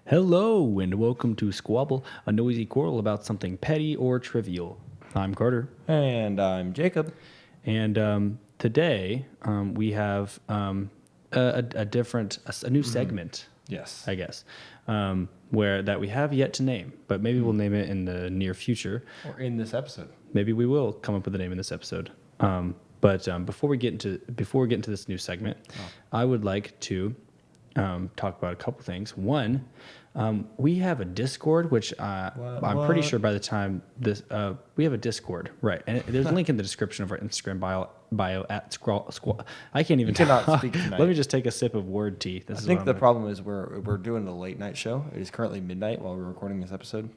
Hello and welcome to Squabble, a noisy quarrel about something petty or trivial. I'm Carter, And I'm Jacob. and today we have a new segment, Yes. I guess, where that we have yet to name, but maybe we'll name it in the near future. Or in this episode. Maybe we will come up with a name in this episode. But before we get into this new segment, I would like to talk about a couple things. One, we have a Discord, which I'm pretty sure by the time this we have a Discord, right? And there's a link in the description of our Instagram bio at scroll. I can't even cannot talk. speak tonight. Let me just take a sip of word tea. I think the problem is we're doing a late night show. It is currently midnight while we're recording this episode.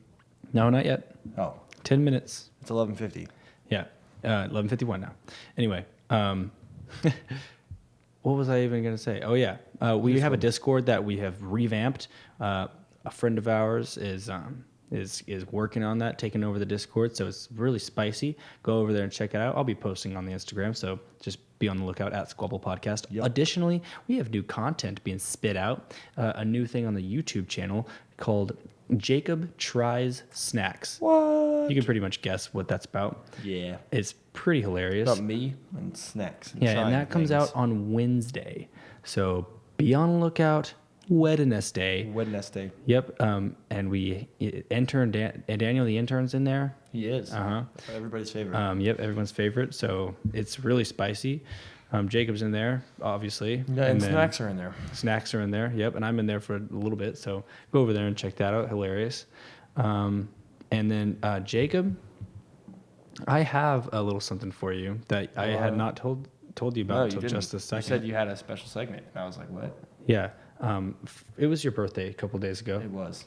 No, not yet. Oh, 10 minutes. it's 11:50. Yeah, 11:51 now. Anyway, what was I even going to say? Oh yeah, we have a Discord that we have revamped. A friend of ours is working on that, taking over the Discord, so it's really spicy. Go over there and check it out. I'll be posting on the Instagram, so just be on the lookout at Squabble Podcast. Yep. Additionally, we have new content being spit out. A new thing on the YouTube channel called Jacob Tries Snacks. What? You can pretty much guess what that's about. Yeah. It's pretty hilarious. About me and snacks. And Yeah, and trying that comes things. out on Wednesday. So be on the lookout. Wednesday. Wednesday. Yep. And we intern Daniel, the intern's in there. He is. Everybody's favorite. Yep, everyone's favorite. So it's really spicy. Jacob's in there, obviously. Yeah, and then snacks are in there. Snacks are in there. Yep, and I'm in there for a little bit. So go over there and check that out. Hilarious. And then Jacob, I have a little something for you that I had not told you about until just a second. You said you had a special segment, and I was like, what? Yeah. It was your birthday a couple days ago. It was.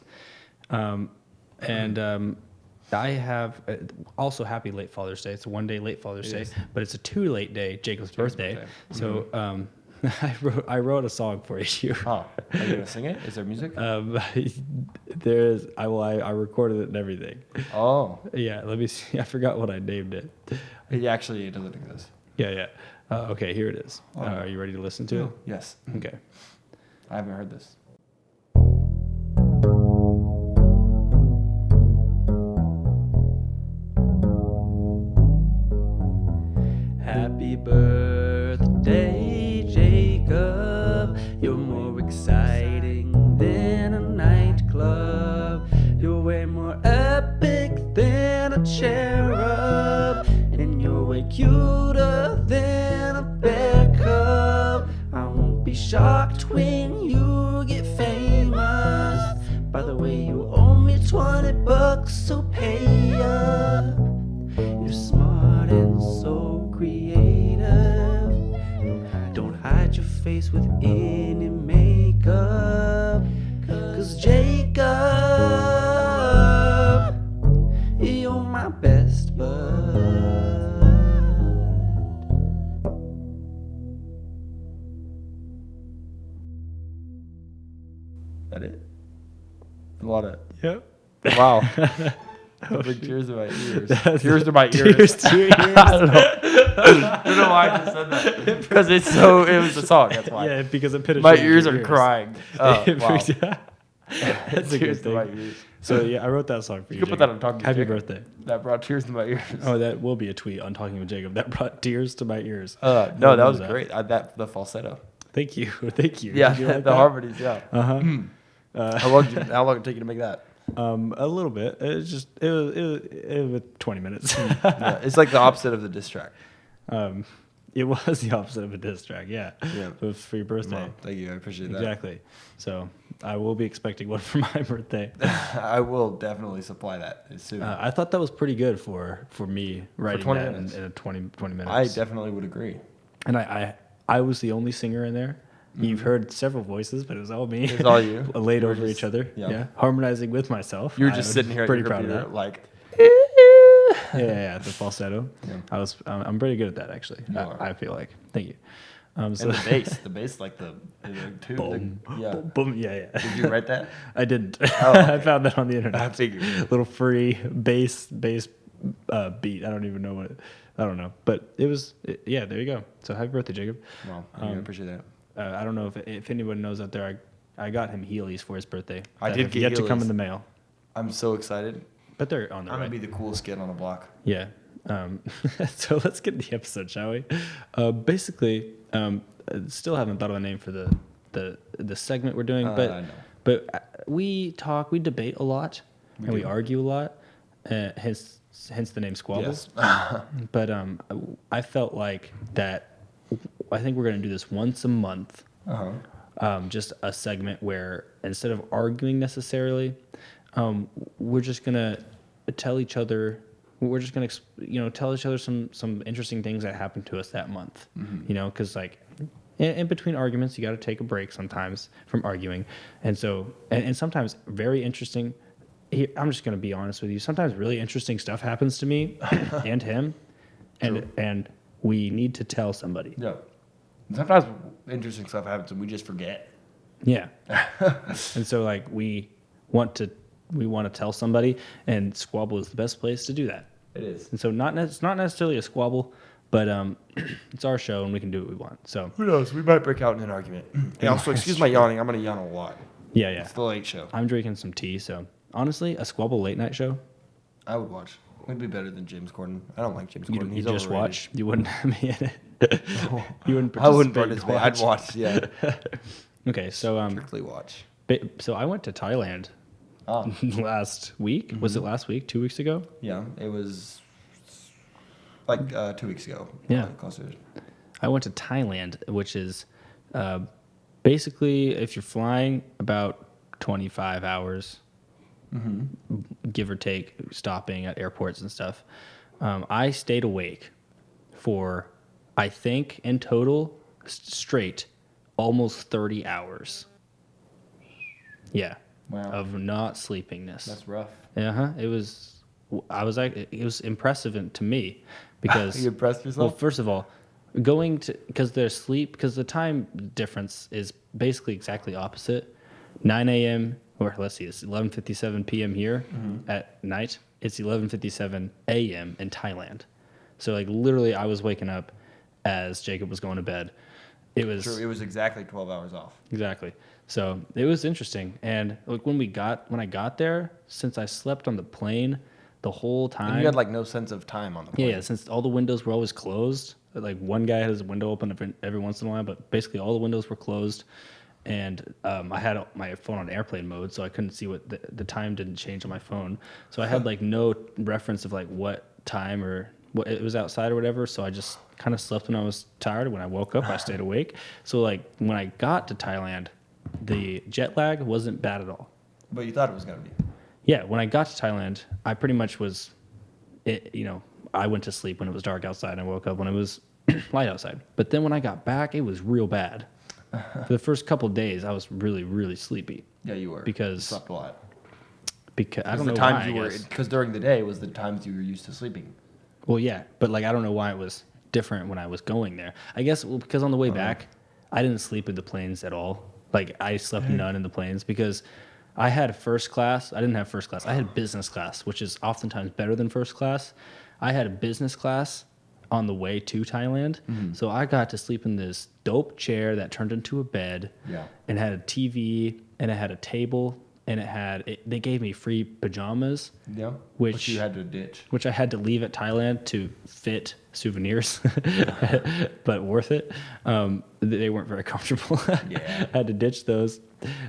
I have also happy late Father's Day. It's a 1 day late Father's Day, but it's a 2 late day, Jacob's birthday. So I wrote a song for you. Oh, are you gonna sing it? Is there music? I recorded it and everything. Oh, Yeah, let me see. I forgot what I named it. it actually doesn't exist. Yeah. Okay, here it is. Oh. Are you ready to listen to it? Yes. Okay. I haven't heard this. Happy birthday, Jacob. You're more exciting than a nightclub. You're way more epic than a cherub. And you're way cuter than a bear cub. I won't be shocked when you get famous. By the way, you owe me $20, so pay up. You're smart and so creative. Don't hide your face with any makeup. 'Cause Jacob, you're my best bud. That it? A lot of. Yep. Wow. Big tears to my ears. Tears to my ears. Tears to your ears. I don't know why I just said that. Because it was a song. That's why. Yeah, because it penetrated My ears your are crying. Oh, wow. That's a good Tears to my thing. ears. So yeah, I wrote that song for you. You can put Jacob. that on Talking to Happy Jacob. birthday. That brought tears to my ears. Oh, that will be a tweet on Talking with Jacob. That brought tears to my ears. No, that was great. The falsetto. Thank you. Thank you. Yeah, Did you like the that? harmonies. Yeah. Uh-huh. How long did it take you to make that? A little bit. It was 20 minutes. Yeah, it's like the opposite of the diss track. It was the opposite of a diss track. Yeah. Yeah. It was for your birthday. Well, thank you. I appreciate that. Exactly. So I will be expecting one for my birthday. I will definitely supply that soon. I thought that was pretty good for me writing 20 that minutes. in a 20 minutes. I definitely would agree. And I was the only singer in there. You've heard several voices, but it was all me. It was all you. Laid You were over just- each other. yeah. Yeah. Harmonizing with myself. You were just sitting here at pretty your proud of computer, that. like. Yeah, the falsetto. Yeah. I'm pretty good at that actually. You are. I feel like. Thank you. So And the bass, like the two. boom, Yeah. boom, boom. Yeah. Did you write that? I didn't. Oh, okay. I found that on the internet. I figured. Little free bass beat. I don't even know what. I don't know, but it was. Yeah, there you go. So happy birthday, Jacob. Well, I appreciate that. I don't know if anyone knows out there. I got him Heelys for his birthday. I that did have get yet to come Heelys. in the mail, I'm so excited. but they're on the I'm way. gonna be the coolest kid on the block. Yeah. So let's get into the episode, shall we? Basically, still haven't thought of a name for the segment we're doing, No. but we debate a lot, and we do. argue a lot, hence the name Squabbles. Yes. But I felt like that. I think we're gonna do this once a month. Just a segment where instead of arguing necessarily, we're just gonna tell each other. We're just gonna, tell each other some interesting things that happened to us that month. Because like in between arguments, you got to take a break sometimes from arguing, and so and sometimes very interesting. I'm just gonna be honest with you. Sometimes really interesting stuff happens to me and him, and we need to tell somebody. Yeah. Sometimes interesting stuff happens and we just forget. Yeah. And so like we want to tell somebody, and Squabble is the best place to do that. It is. And so it's not necessarily a squabble, but it's our show and we can do what we want. So Who knows? We might break out in an argument. Hey, also, excuse my yawning. I'm gonna yawn a lot. yeah. It's the late show. I'm drinking some tea, so honestly, a Squabble late night show. I would watch. It'd be better than James Corden. I don't like James You Corden. He's just overrated. watch. You wouldn't have me in it. You wouldn't. I wouldn't participate, participate. I'd watch. Yeah. Okay, so Strictly watch. so I went to Thailand Oh. last week. Was it last week? 2 weeks ago? Yeah. It was like 2 weeks ago. Yeah. Closer. I went to Thailand, which is basically if you're flying about 25 hours, give or take, stopping at airports and stuff. I stayed awake for, I think, in total, straight, almost 30 hours. Yeah. Wow. Of not sleepingness. That's rough. It was. It was impressive to me because. You impressed Well, yourself? first of all, because the time difference is basically exactly opposite. 9 a.m. or let's see, it's 11:57 p.m. here at night. It's 11:57 a.m. in Thailand. So like literally, I was waking up as Jacob was going to bed. It was True. It was exactly 12 hours off. exactly. So it was interesting, and like when I got there, since I slept on the plane the whole time. And you had like no sense of time on the plane. Yeah, since all the windows were always closed, like one guy had his window open every once in a while, but basically all the windows were closed, and I had my phone on airplane mode, so I couldn't see what the time didn't change on my phone, so I had like no reference of like what time or what it was outside or whatever, so I just kind of slept when I was tired. When I woke up, I stayed awake. So like when I got to Thailand, the jet lag wasn't bad at all. But you thought it was going to be. Yeah, when I got to Thailand, I pretty much was, I went to sleep when it was dark outside and I woke up when it was light outside. But then when I got back, it was real bad. For the first couple of days, I was really, really sleepy. Yeah, you were. Because- You slept a lot. Because I don't the know times why, you I were, guess. because during the day was the times you were used to sleeping. Well, yeah, but like I don't know why it was different when I was going there. I guess because on the way back, I didn't sleep in the planes at all. Like I slept none in the planes because I had first class. I didn't have first class. I had business class, which is oftentimes better than first class. I had a business class on the way to Thailand, so I got to sleep in this dope chair that turned into a bed. Yeah. And had a TV, and it had a table, and they gave me free pajamas. Yeah. Which you had to ditch. Which I had to leave at Thailand to fit souvenirs, but worth it. They weren't very comfortable. Yeah. I had to ditch those.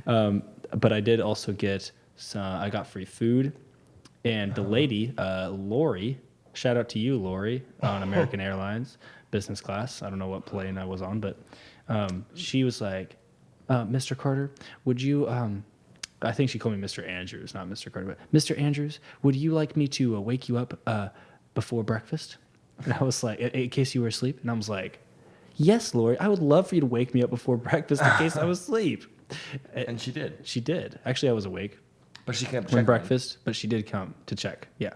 But I did also get I got free food. And the lady, Lori, shout out to you, Lori, on American Airlines, business class. I don't know what plane I was on, but she was like, Mr. Carter, would you... I think she called me Mr. Andrews, not Mr. Carter, but Mr. Andrews, would you like me to wake you up before breakfast? And I was like, in case you were asleep? And I was like, yes, Lori, I would love for you to wake me up before breakfast in case I was asleep. And she did. She did. Actually, I was awake But she kept when checking. breakfast, but she did come to check. Yeah.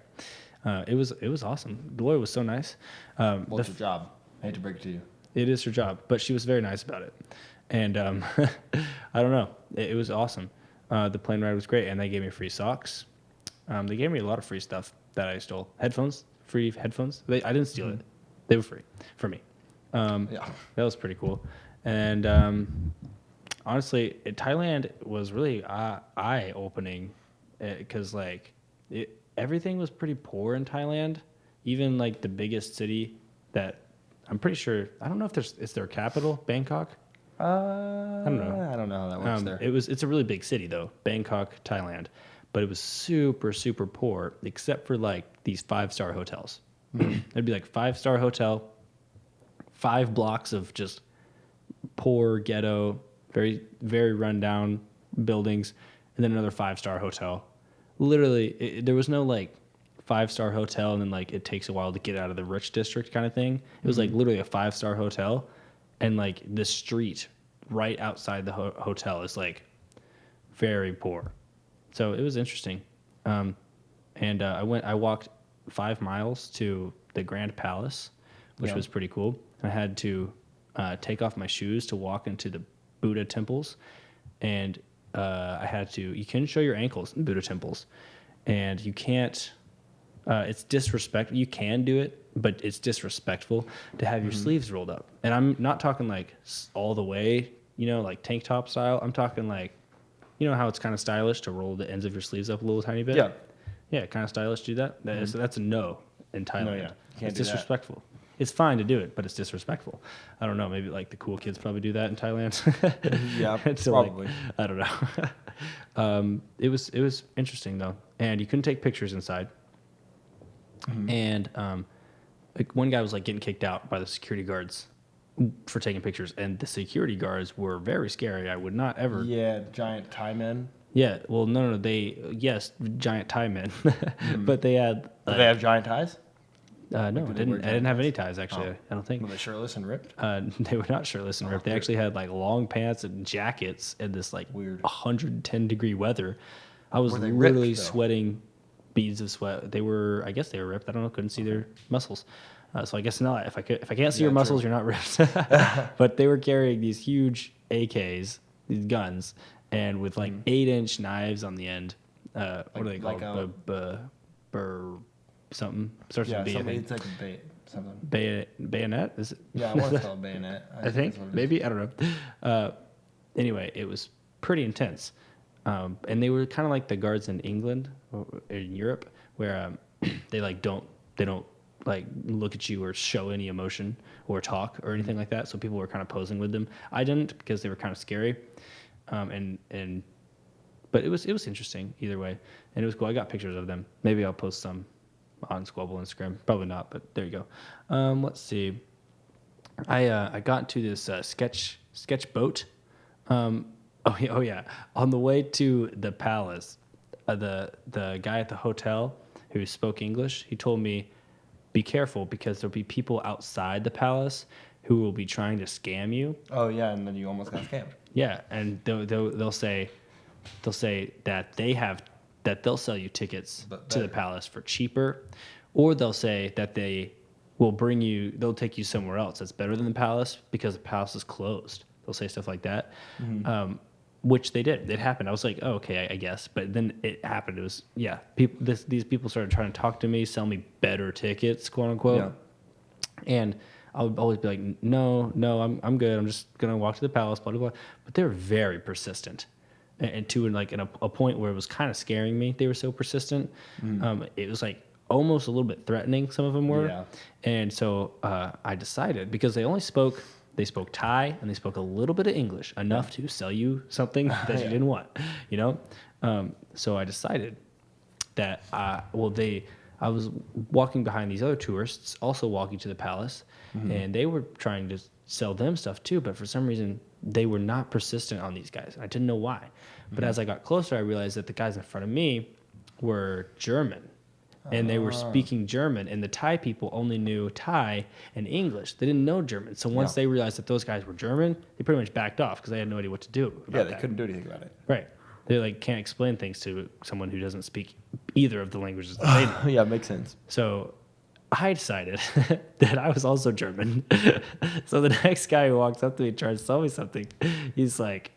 It was awesome. Lori was so nice. Well, it's your job. I hate to break it to you. It is her job, but she was very nice about it. And I don't know. It was awesome. The plane ride was great, and they gave me free socks. They gave me a lot of free stuff that I stole. Headphones, free headphones. I didn't steal it. They were free for me. Yeah. That was pretty cool. And honestly, Thailand was really eye opening because everything was pretty poor in Thailand. Even like the biggest city that I'm pretty sure, I don't know if is their capital Bangkok. I don't know. I don't know how that works there. It's a really big city though, Bangkok, Thailand, but it was super super poor except for like these 5-star hotels. It'd be like 5-star hotel, 5 blocks of just poor ghetto, very very rundown buildings, and then another 5-star hotel. Literally, there was no like 5-star hotel and then like it takes a while to get out of the rich district kind of thing. It was like literally a 5-star hotel, and like the street right outside the hotel is like very poor. So it was interesting. And I walked 5 miles to the Grand Palace, which was pretty cool. I had to take off my shoes to walk into the Buddha temples, and I had to. You can show your ankles in Buddha temples, and you can't. It's disrespectful. You can do it, but it's disrespectful to have your sleeves rolled up. And I'm not talking like all the way, like tank top style. I'm talking like, how it's kind of stylish to roll the ends of your sleeves up a little tiny bit. Yeah, kind of stylish to do that. That's a no in Thailand. No, yeah. You can't It's do that. disrespectful. It's fine to do it, but it's disrespectful. I don't know. Maybe like the cool kids probably do that in Thailand. Yeah, So, like, probably. I don't know. It was interesting though, and you couldn't take pictures inside. And like one guy was like getting kicked out by the security guards for taking pictures, and the security guards were very scary. I would not ever. Yeah, giant Thai men. Yeah. Well, no. Yes, giant Thai men, but they had. Do they have giant ties? No, do I they wear didn't giant have any ties actually. Oh. I don't think. Were they shirtless and ripped? They were not shirtless and ripped. They actually had like long pants and jackets in this like Weird. 110-degree weather. I was Were they literally ripped, though? sweating beads of sweat. I guess they were ripped. I don't know. Couldn't see their muscles. So I guess not. If I can't see your Yeah, muscles, true. you're not ripped. But they were carrying these huge AKs, these guns, and with like 8-inch knives on the end. What are they Like called? Something starts Yeah, with B. I something, think. it's like something. Bayonet? Is it? Yeah, I want to call it bayonet. I think that's what it is. maybe I don't know. Anyway, it was pretty intense, and they were kind of like the guards in England or in Europe, where they don't like look at you or show any emotion or talk or anything like that. So people were kind of posing with them. I didn't because they were kind of scary, but it was interesting either way, and it was cool. I got pictures of them. Maybe I'll post some on Squabble Instagram. Probably not, but there you go. Let's see. I got into this sketch boat. Oh yeah. On the way to the palace, the guy at the hotel who spoke English, he told me, be careful because there'll be people outside the palace who will be trying to scam you. Oh yeah, and then you almost got scammed. Yeah, and they'll say that they'll sell you tickets But to the better. palace for cheaper, or they'll say that they'll take you somewhere else that's better than the palace because the palace is closed. They'll say stuff like that, which they did. It happened. I was like, oh, okay, I guess. But then it happened. It was these people started trying to talk to me, sell me better tickets, quote unquote, and I would always be like, no, I'm good. I'm just gonna walk to the palace, blah blah blah. But they were very persistent, and to like a point where it was kind of scaring me. They were so persistent. It was like almost a little bit threatening. Some of them were, Yeah. and so I decided because they spoke Thai and they spoke a little bit of English, enough to sell you something that you didn't want, So I decided that I was walking behind these other tourists, also walking to the palace, and they were trying to sell them stuff too, but for some reason they were not persistent on these guys. I didn't know why. But as I got closer, I realized that the guys in front of me were German. And they were speaking German, and the Thai people only knew Thai and English. They didn't know German. So once they realized that those guys were German, they pretty much backed off because they had no idea what to do about Yeah, they that. couldn't do anything about it. Right. They like can't explain things to someone who doesn't speak either of the languages that they know. Yeah, makes sense. So I decided that I was also German. So the next guy who walks up to me and tries to sell me something, he's like,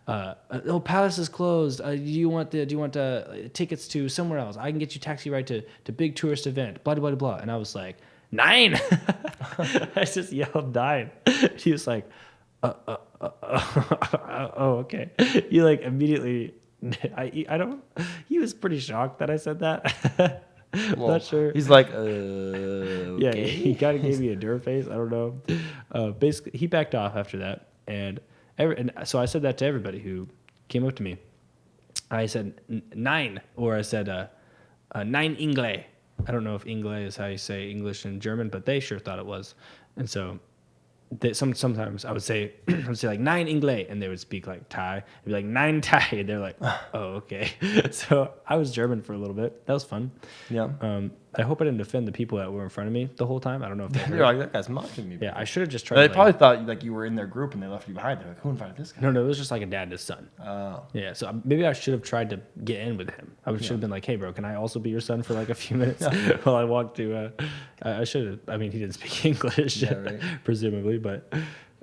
oh, palace is closed. Do you want tickets to somewhere else? I can get you taxi ride to big tourist event. Blah blah blah blah. And I was like, 9. I just yelled 9. He was like, oh, okay. You like immediately. I don't. He was pretty shocked that I said that. Well, Not sure. He's like, Yeah, okay. he kind of gave me a dirt face. I don't know. Basically, he backed off after that, and so I said that to everybody who came up to me. I said nine, or I said nine Ingle. I don't know if Ingle is how you say English in German, but they sure thought it was, and so. Sometimes I would say like nine Ingle, and they would speak like Thai. I'd be like nine Thai, and they're like, oh, okay. So I was German for a little bit. That was fun. Yeah. I hope I didn't offend the people that were in front of me the whole time. I don't know if they heard. You're like, that guy's mocking me. Yeah, I should have just tried. They to, probably thought like you were in their group and they left you behind. They're like, who invited this guy? No, it was just like a dad and his son. Oh. Yeah, so maybe I should have tried to get in with him. I should have been like, hey, bro, can I also be your son for like a few minutes while I walk to. I should have. I mean, he didn't speak English, right. presumably, but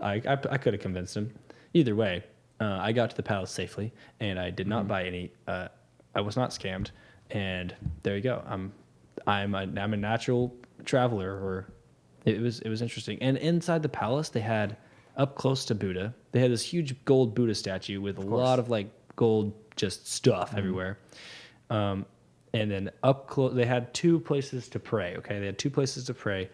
I could have convinced him. Either way, I got to the palace safely, and I did not buy any. I was not scammed, and there you go. I'm a natural traveler. Or it was interesting. And inside the palace, they had up close to Buddha. They had this huge gold Buddha statue with a lot of like gold just stuff everywhere. And then up close, they had two places to pray. Okay, they had two places to pray,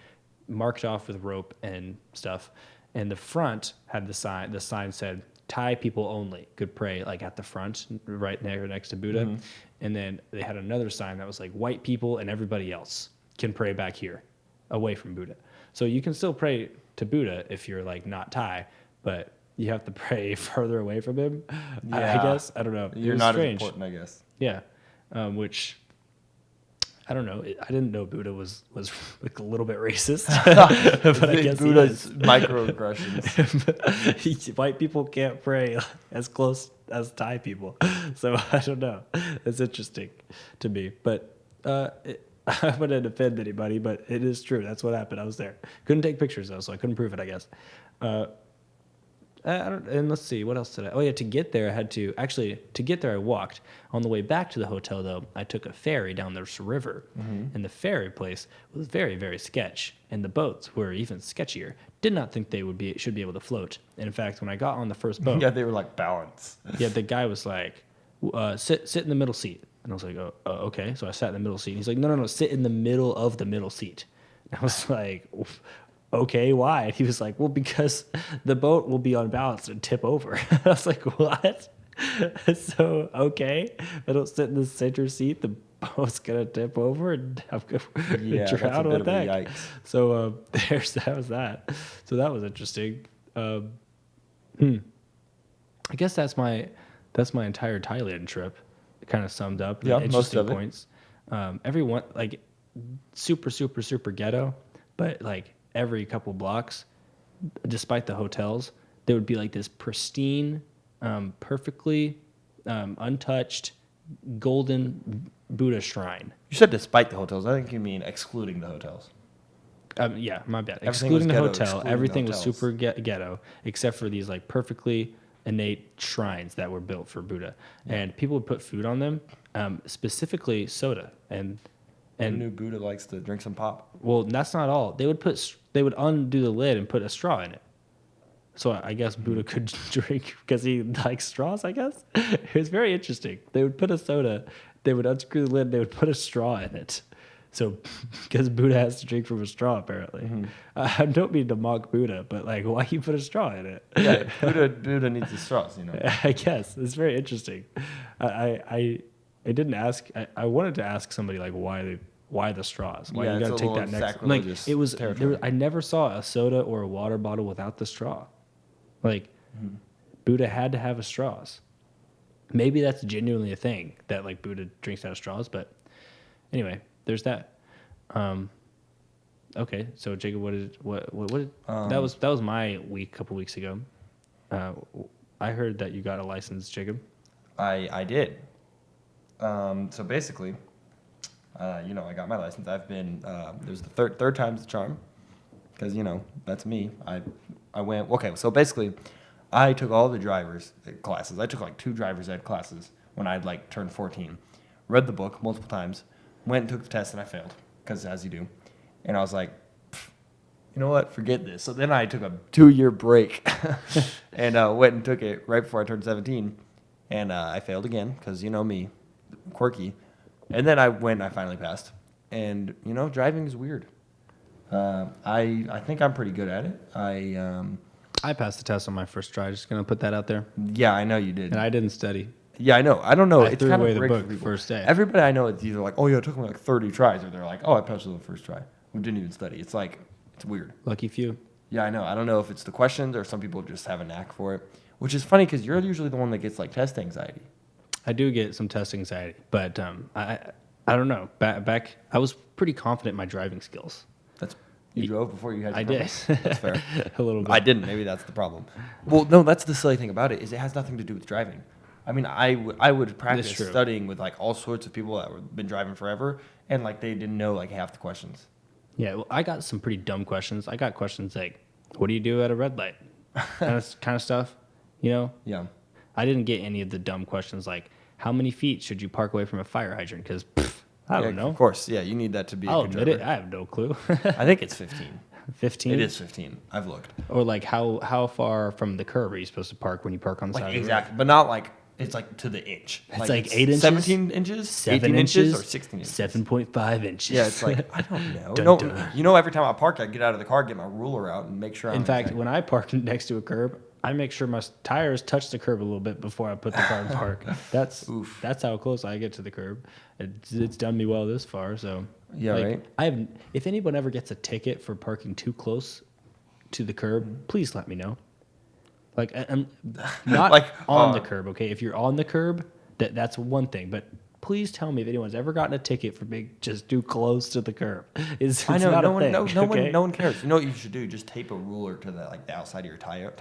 marked off with rope and stuff. And the front had the sign. The sign said Thai people only could pray, like at the front, right there next to Buddha. And then they had another sign that was like white people and everybody else can pray back here, away from Buddha. So you can still pray to Buddha if you're like not Thai, but you have to pray further away from him. I guess I don't know. You're not strange. As important, I guess. Yeah, which. I don't know. I didn't know Buddha was like a little bit racist. But I guess Buddha's microaggressions. White people can't pray as close as Thai people. So I don't know. It's interesting to me. But I wouldn't offend anybody, but it is true. That's what happened. I was there. Couldn't take pictures though, so I couldn't prove it, I guess. And let's see, what else did I? Oh yeah, to get there, I walked. On the way back to the hotel, though, I took a ferry down this river, and the ferry place was very, very sketch, and the boats were even sketchier. Did not think they should be able to float. And in fact, when I got on the first boat, Yeah, they were like balance. yeah, the guy was like, sit in the middle seat, and I was like, oh, okay. So I sat in the middle seat. And he's like, no, sit in the middle of the middle seat. And I was like. Okay, why? And he was like, well, because the boat will be unbalanced and tip over. I was like, what? So, okay, if I don't sit in the center seat, the boat's going to tip over and I'm going to drown with that. Yikes. So, that was that. So that was interesting. I guess that's my entire Thailand trip. Kind of summed up. Yeah, Interesting most of it. points. Everyone, like, super, super, super ghetto, but, like, every couple blocks, despite the hotels, there would be like this pristine, perfectly untouched, golden Buddha shrine. You said despite the hotels. I think you mean excluding the hotels. Yeah, my bad. Everything was Excluding the ghetto, hotel, excluding everything the was hotels. super ghetto, except for these like perfectly innate shrines that were built for Buddha. And people would put food on them, specifically soda. And The new Buddha likes to drink some pop. well, that's not all. They would undo the lid and put a straw in it. So I guess Buddha could drink because he likes straws, I guess. It was very interesting. They would put a soda, they would unscrew the lid, they would put a straw in it. So because Buddha has to drink from a straw, apparently. I don't mean to mock Buddha, but like, why you put a straw in it? Yeah, Buddha needs the straws, you know. I guess it's very interesting. I didn't ask. I wanted to ask somebody like why the straws? Why Yeah, you it's got to a take that little next? Like sacrilegious it was. territory. I never saw a soda or a water bottle without the straw. Like Buddha had to have a straws. Maybe that's genuinely a thing that like Buddha drinks out of straws. But anyway, there's that. Okay, so Jacob, what that was my week a couple weeks ago. I heard that you got a license, Jacob. I did. So basically, I got my license. I've been there's the third time's the charm, because that's me. I went okay. So basically, I took all the driver's classes. I took like 2 driver's ed classes when I'd like turned 14. Read the book multiple times, went and took the test, and I failed because as you do. And I was like, you know what? Forget this. So then I took a 2-year break and went and took it right before I turned 17. And I failed again because, you know me, quirky. And then I went and I finally passed. And, you know, driving is weird. I think I'm pretty good at it. I passed the test on my first try. Just gonna put that out there. Yeah, I know you did. And I didn't study. Yeah, I know. I don't know. I It's threw kind away of the rigged book for the people. first day. Everybody I know, it's either like, oh, yeah, it took me like 30 tries, or they're like, oh, I passed it the first try. We didn't even study. It's like, it's weird. Lucky few. Yeah, I know. I don't know if it's the questions or some people just have a knack for it, which is funny because you're usually the one that gets like test anxiety. I do get some test anxiety, but I don't know. Back I was pretty confident in my driving skills. You drove before you had your I did. permit? That's fair. A little bit. I didn't. Maybe that's the problem. Well, no, that's the silly thing about it is it has nothing to do with driving. I mean, I would practice true. studying with like all sorts of people that have been driving forever, and like they didn't know like half the questions. Yeah, well, I got some pretty dumb questions. I got questions like, "What do you do at a red light?" kind of stuff. You know. Yeah. I didn't get any of the dumb questions like, "How many feet should you park away from a fire hydrant?" Because I don't know. Of course, yeah, you need that to be. I'll a good admit it. driver. I have no clue. I think it's 15. 15. It is 15. I've looked. Or like how far from the curb are you supposed to park when you park on the Like side of the road? exactly, but not like it's like to the inch. It's like 8 inches? 17 inches, 7 18 inches, or 16 inches. 7.5 inches. Yeah, it's like I don't know. Dun, No, dun. you know, every time I park, I get out of the car, get my ruler out, and make sure. In fact, when I park next to a curb, I make sure my tires touch the curb a little bit before I put the car in park. That's how close I get to the curb. It's done me well this far. So Yeah, right. If anyone ever gets a ticket for parking too close to the curb, please let me know. Like, I'm not Like, on the curb, okay? If you're on the curb, that's one thing. But please tell me if anyone's ever gotten a ticket for being just too close to the curb. It's I know not no a one, thing, okay? no one cares. You know what you should do? Just tape a ruler to the like the outside of your Tile?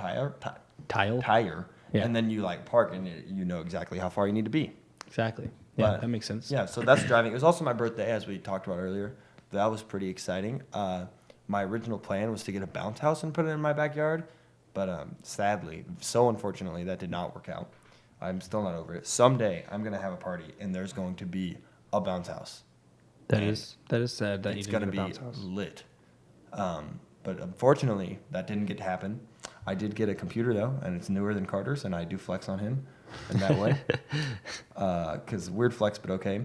Yeah. and then you like park, and you know exactly how far you need to be. Exactly. Yeah, But, that makes sense. Yeah, so that's driving. It was also my birthday, as we talked about earlier. That was pretty exciting. My original plan was to get a bounce house and put it in my backyard, but sadly, so unfortunately, that did not work out. I'm still not over it. Someday, I'm gonna have a party, and there's going to be a bounce house. That is sad that you It's didn't gonna get a be bounce house. lit. But unfortunately, that didn't get to happen. I did get a computer though, and it's newer than Carter's, and I do flex on him in that way. Because weird flex, but okay.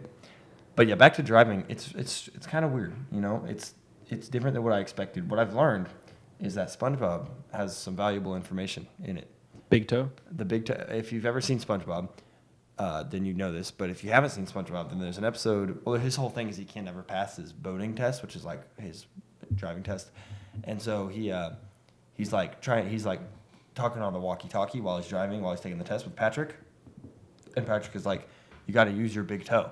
But yeah, back to driving. It's kind of weird, you know. It's different than what I expected. What I've learned is that SpongeBob has some valuable information in it. Big toe? The big toe. If you've ever seen SpongeBob, then you know this. But if you haven't seen SpongeBob, then there's an episode. Well, his whole thing is he can't ever pass his boating test, which is like his driving test. And so he's like talking on the walkie-talkie while he's driving, while he's taking the test with Patrick. And Patrick is like, "You got to use your big toe."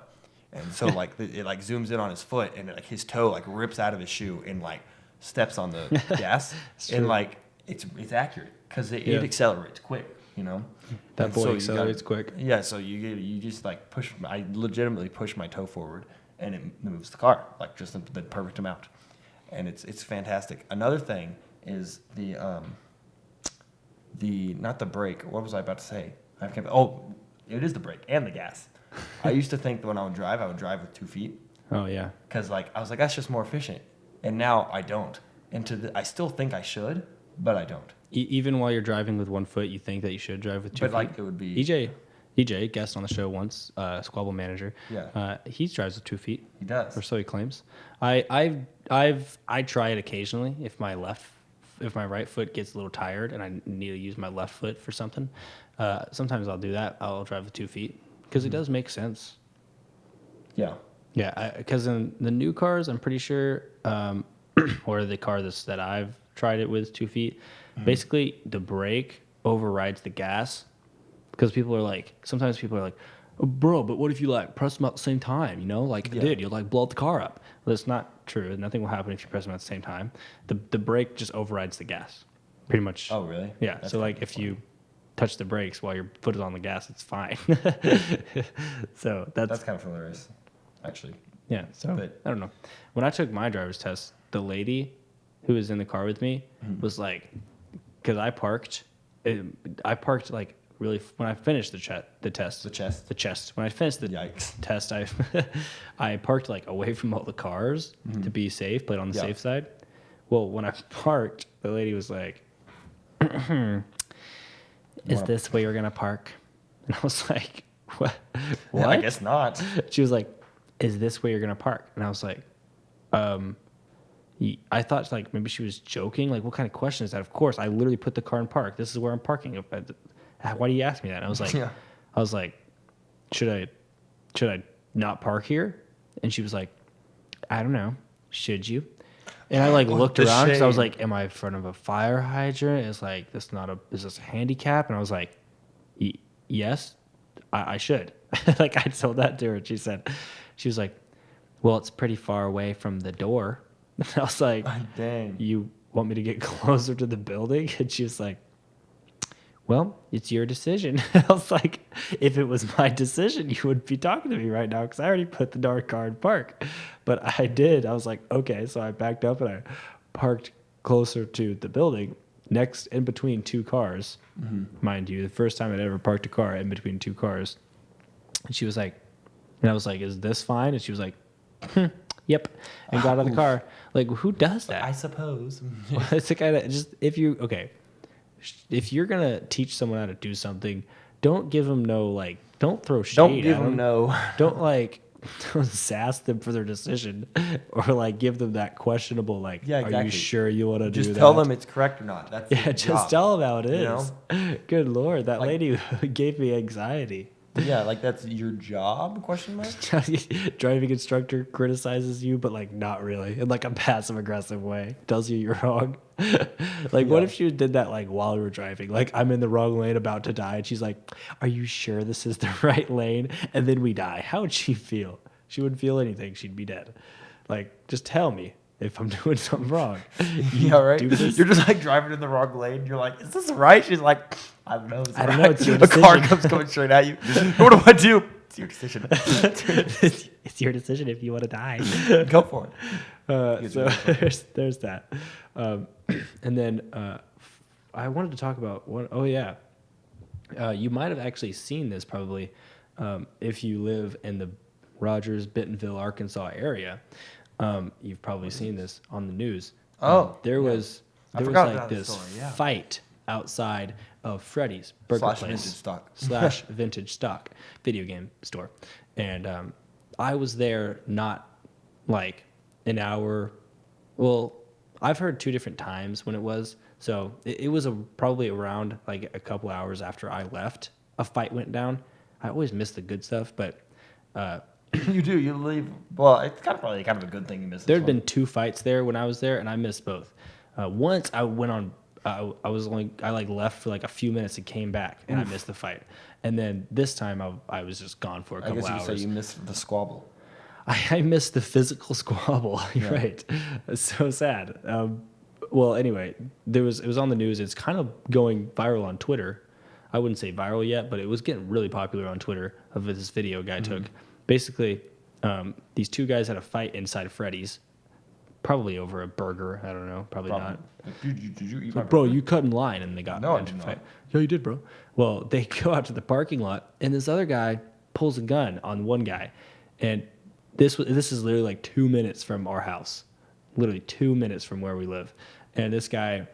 And so like it like zooms in on his foot, and like his toe like rips out of his shoe and like steps on the gas, and like it's accurate because it accelerates quick, you know. That And boy so you accelerates quick. Yeah, so you just like push. I legitimately push my toe forward, and it moves the car like just the perfect amount, and it's fantastic. Another thing is the not the brake. What was I about to say? It is the brake and the gas. I used to think that when I would drive with 2 feet. Oh, yeah. Because like I was like, that's just more efficient, and now I don't. And I still think I should, but I don't. Even while you're driving with 1 foot, you think that you should drive with 2 But feet? like it would be EJ, guest on the show once, Squabble manager. Yeah. He drives with 2 feet. He does. Or so he claims. I try it occasionally if my right foot gets a little tired and I need to use my left foot for something. Sometimes I'll do that. I'll drive with 2 feet because it does make sense. Yeah. Yeah, because in the new cars, I'm pretty sure, or the car that I've tried it with 2 feet, basically the brake overrides the gas. Because sometimes people are like, oh, bro, but what if you like press them at the same time? You know, like, dude, you'll like blow up the car up. Well, that's not true. Nothing will happen if you press them at the same time. The brake just overrides the gas, pretty much. Oh, really? Yeah. That's so like kinda if you touch the brakes while your foot is on the gas, it's fine. So That's kind of hilarious, actually. yeah. So But- I don't know. When I took my driver's test, the lady who was in the car with me was like, because I parked like really when I finished the test. The chest. When I finished the Yikes. test, I parked like away from all the cars to be safe, played on the Yeah. safe side. Well, when I parked, the lady was like, "Is this where you're gonna park?" And I was like, "What? What?" I guess not. She was like, "Is this where you're gonna park?" And I was like, I thought like maybe she was joking. Like, what kind of question is that? Of course, I literally put the car in park. This is where I'm parking. Why do you ask me that?" And I was like, Yeah. I was like, should I not park here? And she was like, "I don't know. Should you?" And I like What looked the around because I was shame. like, "Am I in front of a fire hydrant? Is like this not a is this a handicap?" And I was like, Yes, I should." Like I told that to her. She was like, "Well, it's pretty far away from the door." And I was like, Dang. "You want me to get closer to the building?" And she was like, "Well, it's your decision." I was like, "If it was my decision, you would be talking to me right now because I already put the dark car in park." But I did. I was like, "Okay." So I backed up and I parked closer to the building, next in between two cars. Mind you, the first time I'd ever parked a car in between two cars. And she was like, and I was like, "Is this fine?" And she was like, "Yep," and got out of the car. Like, who does that? I suppose. It's the kind of just if you're gonna teach someone how to do something, don't give them no like, don't throw shade. Don't give at them no. Don't like, don't sass them for their decision, or like give them that questionable like, Yeah, "Are you exactly. sure you want to do that?" Just tell them it's correct or not. That's Yeah, your just job. tell them how it you is. know? Good Lord, that Like- lady gave me anxiety. Yeah, like that's your job? Question mark. Driving instructor criticizes you, but like not really, in like a passive aggressive way. Tells you you're wrong. Like, what Yeah. if she did that like while we were driving? Like, I'm in the wrong lane, about to die, and she's like, "Are you sure this is the right lane?" And then we die. How would she feel? She wouldn't feel anything. She'd be dead. Like, just tell me if I'm doing something wrong. Yeah, right. do this. You're just like driving in the wrong lane. You're like, "Is this right?" She's like, "I don't know. It's I don't know, right." it's your A car decision. comes coming straight at you. What do I do? It's your decision. It's your decision if you want to die. Go for it. So there's that. And then I wanted to talk about one. Oh yeah, you might have actually seen this probably if you live in the Rogers, Bentonville, Arkansas area. You've probably seen this on the news. Oh, There yeah. was I there was forgot like about this this story, yeah. fight outside of Freddy's Burger Slash Place vintage stock. slash vintage stock video game store, and I was there not like an hour. Well, I've heard two different times when it was. So it was probably around like a couple hours after I left. A fight went down. I always miss the good stuff, but You do. You leave. Well, it's probably kind of a good thing you missed. there this had one. been two fights there when I was there, and I missed both. Once I went on, I like left for like a few minutes and came back, and I missed the fight. And then this time I was just gone for a I couple guess you could hours. say you missed the squabble. I missed the physical squabble. You're Yeah. right. It's so sad. Well, anyway, it was on the news. It's kind of going viral on Twitter. I wouldn't say viral yet, but it was getting really popular on Twitter of this video a guy took. Basically, these two guys had a fight inside Freddy's, probably over a burger. I don't know. Probably not. Did you eat my Like, bro, burger? you cut in line, and they got No, I into a did not. fight. Yeah, you did, bro. Well, they go out to the parking lot, and this other guy pulls a gun on one guy, and this is literally like 2 minutes from our house, literally 2 minutes from where we live, and this guy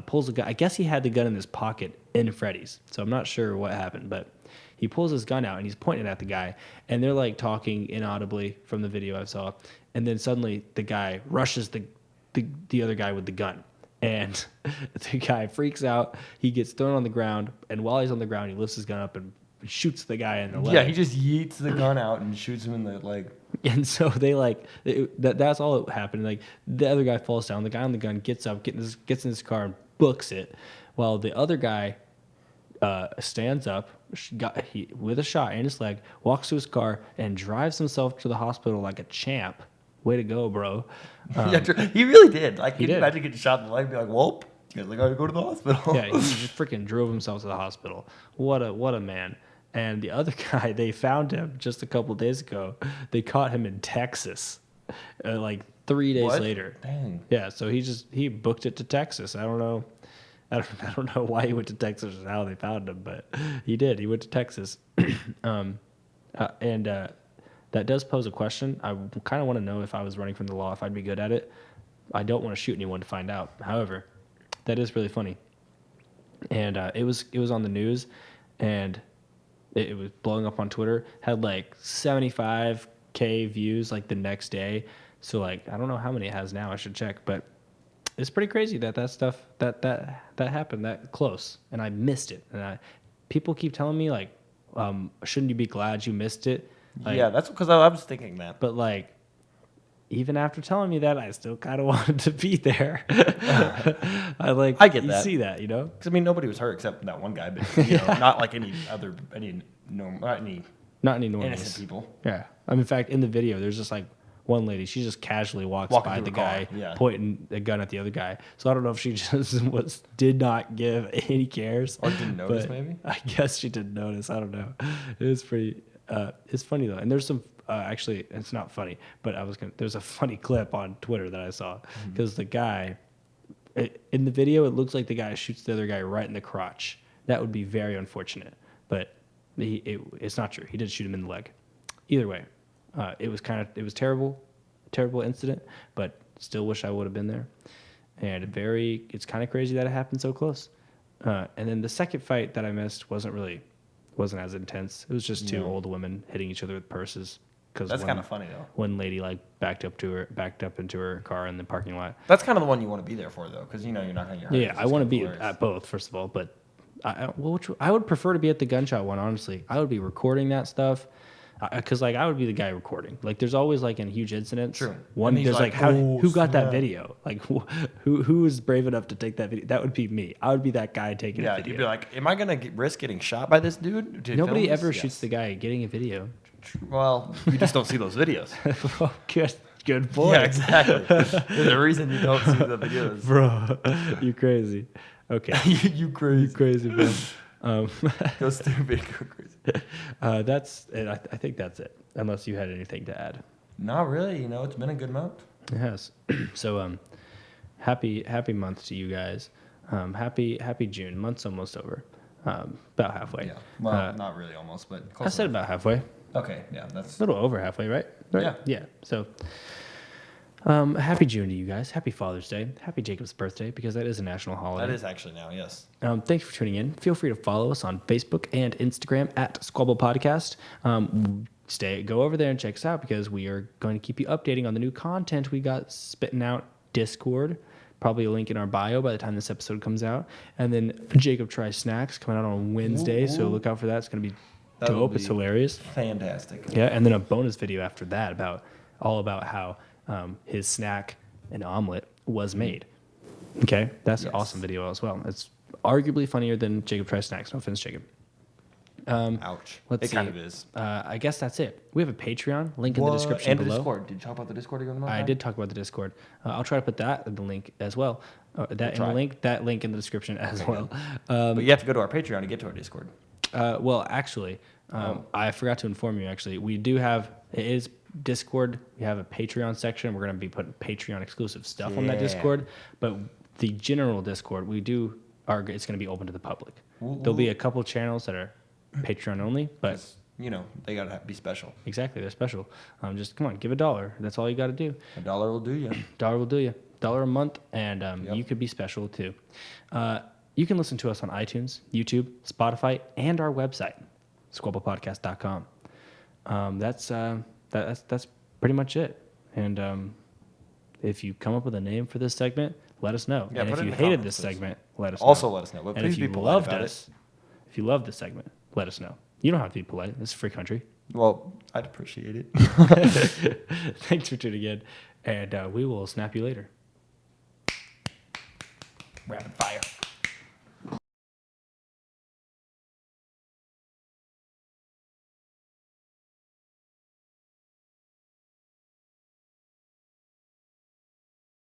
pulls a gun. I guess he had the gun in his pocket in Freddy's, so I'm not sure what happened, but he pulls his gun out and he's pointing at the guy, and they're like talking inaudibly from the video I saw, and then suddenly the guy rushes the other guy with the gun. And the guy freaks out. He gets thrown on the ground, and while he's on the ground, he lifts his gun up and shoots the guy in the leg. Yeah, he just yeets the gun out and shoots him in the leg. And so that's all that happened. Like, the other guy falls down. The guy on the gun gets up, gets in his car, and books it, while the other guy stands up, with a shot in his leg, walks to his car, and drives himself to the hospital like a champ. Way to go, bro. Yeah, he really did. Like, he can you did. imagine getting shot in the leg and be like, "Whoop, you guys gotta go to the hospital." Yeah, he just freaking drove himself to the hospital. What a man. And the other guy, they found him just a couple days ago. They caught him in Texas, like 3 days What? later. Dang. Yeah, so he booked it to Texas. I don't know why he went to Texas or how they found him, but he did. He went to Texas, and that does pose a question. I kind of want to know if I was running from the law, if I'd be good at it. I don't want to shoot anyone to find out. However, that is really funny. And it was on the news, and it was blowing up on Twitter. Had like 75K views like the next day. So like I don't know how many it has now. I should check, but it's pretty crazy that stuff that happened that close, and I missed it. And people keep telling me like, shouldn't you be glad you missed it? Like, yeah, that's because I was thinking that. but like, even after telling me that, I still kind of wanted to be there. I get you that. see that, you know? Because I mean, nobody was hurt except that one guy, but you know, not like not any Not any normies. innocent people. Yeah. In fact, in the video, there's just like one lady. She just casually walks Walking by through the a car, guy, yeah. pointing a gun at the other guy. So I don't know if she just did not give any cares, Or didn't notice, but maybe? I guess she didn't notice. I don't know. It was pretty. It's funny though, and there's some. Actually, it's not funny, but there's a funny clip on Twitter that I saw because the guy in the video, it looks like the guy shoots the other guy right in the crotch. That would be very unfortunate, but it's not true. He did shoot him in the leg. Either way, it was terrible incident, but still wish I would have been there. And it's kind of crazy that it happened so close. And then the second fight that I missed wasn't as intense. It was just two old women hitting each other with purses. That's kind of funny though. One lady like backed up into her car in the parking lot. That's kind of the one you want to be there for though, because you know you're not going to get hurt. Yeah, I want to be at both first of all, but I would prefer to be at the gunshot one. Honestly, I would be recording that stuff. Because like I would be the guy recording. Like there's always like in huge incidents. True. One And he's there's like "Oh, who got that snap." video? Like who is brave enough to take that video? That would be me. I would be that guy taking a Yeah, video. you'd be like, am I going to risk getting shot by this dude? to Nobody film this? ever Yes. shoots the guy getting a video. Well, you just don't see those videos. Oh, good point. Yeah, exactly. There's a reason you don't see the videos. Bro, you crazy. Okay. you crazy. You crazy, bro. Go stupid. Go crazy. That's it. I think that's it. Unless you had anything to add. Not really. You know, it's been a good month. It has. So, happy month to you guys. Happy June. Month's almost over. About halfway. Yeah. Well, not really almost, but close I said enough. about halfway. Okay. Yeah, that's. A little over halfway, right? Yeah. Yeah. So, happy June to you guys. Happy Father's Day. Happy Jacob's birthday, because that is a national holiday. That is actually now, yes. Thank you for tuning in. Feel free to follow us on Facebook and Instagram at Squabble Podcast. Go over there and check us out, because we are going to keep you updating on the new content we got spitting out. Discord, probably a link in our bio by the time this episode comes out. And then Jacob Tries Snacks coming out on Wednesday, so look out for that. It's going to be That'll dope. be It's hilarious. Fantastic. Yeah, and then a bonus video after that about how his snack, an omelet, was made. Okay, that's an Yes. awesome video as well. It's arguably funnier than Jacob Tries Snacks. No offense, Jacob. Ouch. Let's It see. kind of is. I guess that's it. We have a Patreon link in the description and below. Discord. Did you talk about the Discord again? I did talk about the Discord. I'll try to put that in the link as well. That link in the description as well. But you have to go to our Patreon to get to our Discord. Well, actually, I forgot to inform you. Actually, it is Discord. We have a Patreon section. We're going to be putting Patreon exclusive stuff on that Yeah. Discord. But the general Discord, it's going to be open to the public. Ooh. There'll be a couple channels that are Patreon only, but 'Cause, you know, they got to be special. exactly, they're special. Just come on, give $1. That's all you got to do. $1 will do you. $1 will do you. $1 a month, and Yep. you could be special too. You can listen to us on iTunes, YouTube, Spotify, and our website, squabblepodcast.com. That's pretty much it. And if you come up with a name for this segment, let us know. Yeah, and put if it you in the hated comments, this please. segment, let us Also know. let us know. But And please if be you polite loved about us, if you love this segment, let us know. You don't have to be polite. It's a free country. Well, I'd appreciate it. Thanks for tuning in, and we will snap you later. Rapid fire.